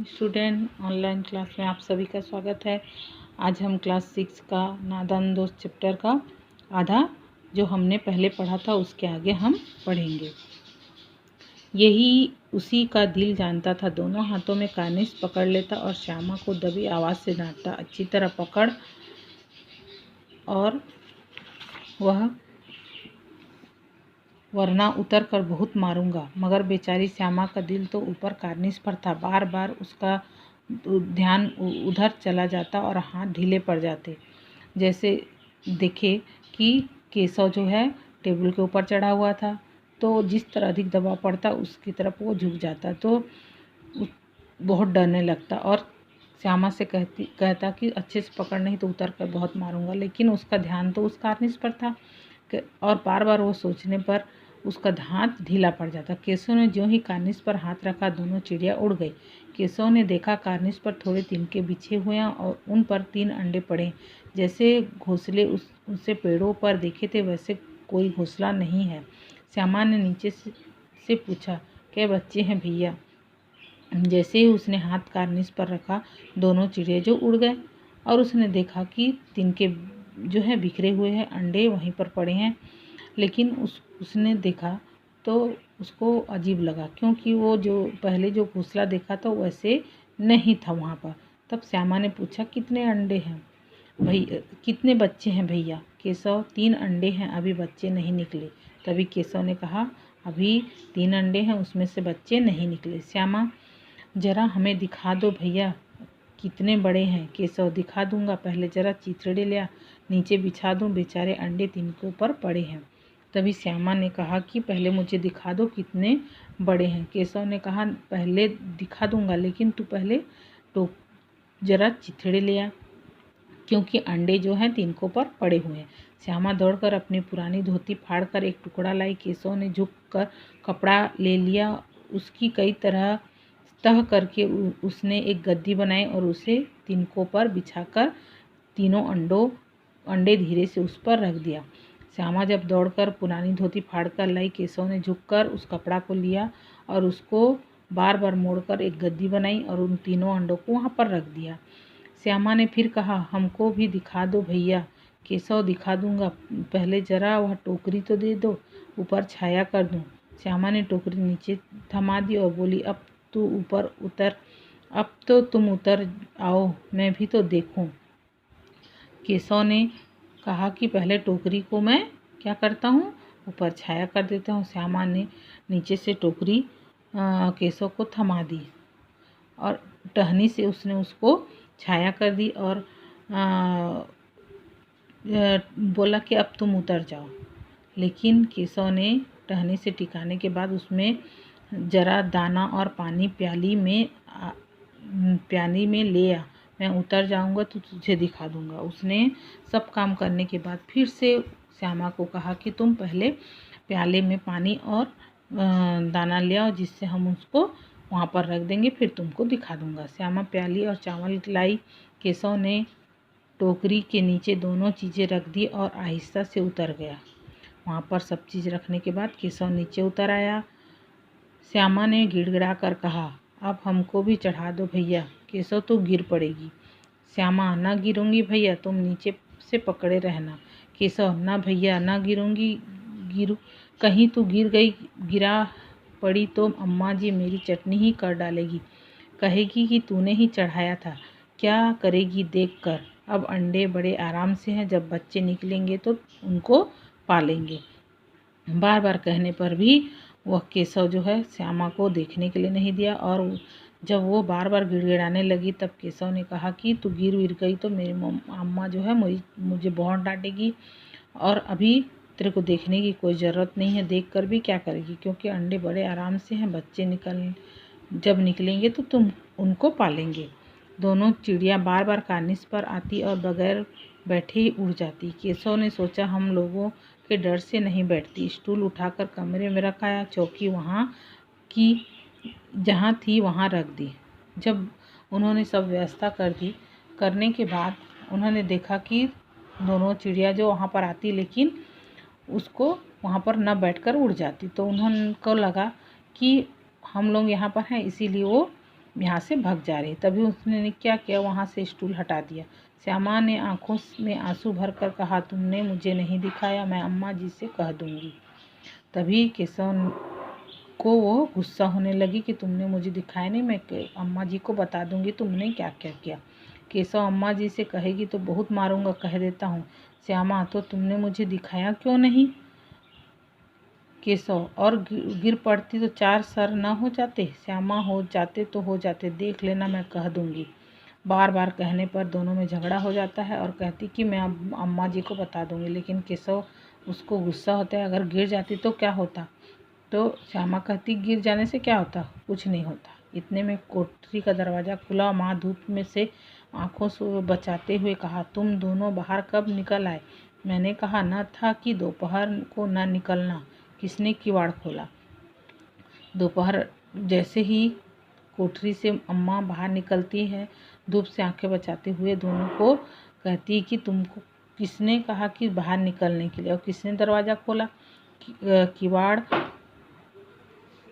Student online class में आप सभी का स्वागत है। आज हम क्लास 6 का नादान दोस्त चैप्टर का आधा जो हमने पहले पढ़ा था उसके आगे हम पढ़ेंगे। यही उसी का दिल जानता था। दोनों हाथों में कार्निश पकड़ लेता और श्यामा को दबी आवाज़ से डांटता, अच्छी तरह पकड़ और वरना उतर कर बहुत मारूंगा। मगर बेचारी श्यामा का दिल तो ऊपर कार्निश पर था। बार बार उसका ध्यान उधर चला जाता और हाथ ढीले पड़ जाते। जैसे देखे कि केशव जो है टेबल के ऊपर चढ़ा हुआ था, तो जिस तरह अधिक दबाव पड़ता उसकी तरफ वो झुक जाता, तो बहुत डरने लगता और श्यामा से कहता कि अच्छे से पकड़, नहीं तो उतर कर बहुत मारूंगा। लेकिन उसका ध्यान तो उस कार्निश पर था और बार बार वो सोचने पर उसका हाथ ढीला पड़ जाता। केशव ने ज्यों ही कार्निश पर हाथ रखा, दोनों चिड़िया उड़ गई। केशव ने देखा कार्निश पर थोड़े तिनके बिछे हुए हैं और उन पर 3 अंडे पड़े। जैसे घोंसले उससे पेड़ों पर देखे थे वैसे कोई घोंसला नहीं है। श्यामा ने नीचे से पूछा, क्या बच्चे हैं भैया? जैसे ही उसने हाथ कार्निश पर रखा, दोनों चिड़िया जो उड़ गए और उसने देखा कि तिनके जो है बिखरे हुए हैं, अंडे वहीं पर पड़े हैं। लेकिन उसने देखा तो उसको अजीब लगा, क्योंकि वो जो पहले जो घोंसला देखा था वैसे नहीं था वहाँ पर। तब श्यामा ने पूछा, कितने अंडे हैं भैया, कितने बच्चे हैं भैया? केशव, 3 अंडे हैं, अभी बच्चे नहीं निकले। तभी केशव ने कहा, अभी 3 अंडे हैं, उसमें से बच्चे नहीं निकले। श्यामा, जरा हमें दिखा दो भैया कितने बड़े हैं। केशव, दिखा दूंगा, पहले जरा चिथड़े लिया नीचे बिछा दूं, बेचारे अंडे तिनकों पर पड़े हैं। तभी श्यामा ने कहा कि पहले मुझे दिखा दो कितने बड़े हैं। केशव ने कहा, पहले दिखा दूंगा, लेकिन तू पहले तो जरा चिथड़े लिया, क्योंकि अंडे जो हैं तिनकों पर पड़े हुए हैं। श्यामा दौड़कर अपनी पुरानी धोती फाड़कर एक टुकड़ा लाई। केशव ने झुककर कपड़ा ले लिया, उसकी कई तरह तह करके उसने एक गद्दी बनाई और उसे तिनकों पर बिछाकर तीनों अंडे धीरे से उस पर रख दिया। श्यामा जब दौड़कर पुरानी धोती फाड़कर लाई, केशव ने झुककर उस कपड़ा को लिया और उसको बार बार मोड़कर एक गद्दी बनाई और उन तीनों अंडों को वहाँ पर रख दिया। श्यामा ने फिर कहा, हमको भी दिखा दो भैया। केशव, दिखा दूंगा, पहले जरा वह टोकरी तो दे दो, ऊपर छाया कर दूं। श्यामा ने टोकरी नीचे थमा दी और बोली, अब तू ऊपर उतर, अब तो तुम उतर आओ, मैं भी तो देखूं। केशव ने कहा कि पहले टोकरी को मैं क्या करता हूँ, ऊपर छाया कर देता हूँ। श्यामा ने नीचे से टोकरी केशव को थमा दी और टहनी से उसने उसको छाया कर दी और बोला कि अब तुम उतर जाओ। लेकिन केशव ने टहनी से टिकाने के बाद उसमें जरा दाना और पानी प्याली में ले आ, मैं उतर जाऊंगा तो तुझे दिखा दूंगा। उसने सब काम करने के बाद फिर से श्यामा को कहा कि तुम पहले प्याले में पानी और दाना ले आओ, जिससे हम उसको वहाँ पर रख देंगे, फिर तुमको दिखा दूंगा। श्यामा प्याली और चावल लाई। केशव ने टोकरी के नीचे दोनों चीज़ें रख दी और आहिस्ता से उतर गया। वहाँ पर सब चीज़ रखने के बाद केशव नीचे उतर आया। श्यामा ने गिड़गिड़ा कर कहा, अब हमको भी चढ़ा दो भैया। केशव, तो गिर पड़ेगी। श्यामा, ना गिरूंगी भैया, तुम नीचे से पकड़े रहना। केशव, ना भैया, ना गिरूंगी, कहीं तू गिरा पड़ी तो अम्मा जी मेरी चटनी ही कर डालेगी, कहेगी कि तूने ही चढ़ाया था। क्या करेगी देख कर। अब अंडे बड़े आराम से हैं, जब बच्चे निकलेंगे तो उनको पालेंगे। बार बार कहने पर भी वह केशव जो है श्यामा को देखने के लिए नहीं दिया और जब वो बार बार गिड़गिड़ाने लगी तब केशव ने कहा कि तू गिर गई तो मेरी अम्मा जो है मुझे बहुत डांटेगी और अभी तेरे को देखने की कोई ज़रूरत नहीं है, देख कर भी क्या करेगी, क्योंकि अंडे बड़े आराम से हैं, बच्चे जब निकलेंगे तो तुम उनको पालेंगे। दोनों चिड़िया बार बार कार्निश पर आती और बगैर बैठे ही उड़ जाती। केशव ने सोचा, हम लोगों के डर से नहीं बैठती। स्टूल उठाकर कमरे में रखाया, चौकी वहाँ की जहाँ थी वहाँ रख दी। जब उन्होंने सब व्यवस्था कर दी, करने के बाद उन्होंने देखा कि दोनों चिड़िया जो वहाँ पर आती लेकिन उसको वहाँ पर न बैठकर उड़ जाती, तो उन्होंने को लगा कि हम लोग यहाँ पर हैं, इसीलिए वो यहाँ से भाग जा रही। तभी उसने क्या किया, वहाँ से स्टूल हटा दिया। श्यामा ने आंखों में आंसू भरकर कहा, तुमने मुझे नहीं दिखाया, मैं अम्मा जी से कह दूंगी। तभी केशव को वो गुस्सा होने लगी कि तुमने मुझे दिखाया नहीं, मैं अम्मा जी को बता दूंगी तुमने क्या क्या किया। केशव अम्मा जी से कहेगी तो बहुत मारूंगा, कह देता हूँ। श्यामा, तो तुमने मुझे दिखाया क्यों नहीं? केशव, और गिर पड़ती तो 4 सर न हो जाते? श्यामा, हो जाते तो हो जाते, देख लेना, मैं कह दूंगी। बार बार कहने पर दोनों में झगड़ा हो जाता है और कहती कि मैं अम्मा जी को बता दूंगी। लेकिन केशव, उसको गुस्सा होता है, अगर गिर जाती तो क्या होता? तो श्यामा कहती, गिर जाने से क्या होता, कुछ नहीं होता। इतने में कोठरी का दरवाज़ा खुला। माँ धूप में से आंखों से बचाते हुए कहा, तुम दोनों बाहर कब निकल आए? मैंने कहा न था कि दोपहर को न निकलना। किसने किवाड़ खोला? दोपहर जैसे ही कोठरी से अम्मा बाहर निकलती है, धूप से आंखें बचाते हुए दोनों को कहती कि तुमको किसने कहा कि बाहर निकलने के लिए, और किसने दरवाज़ा खोला? किवाड़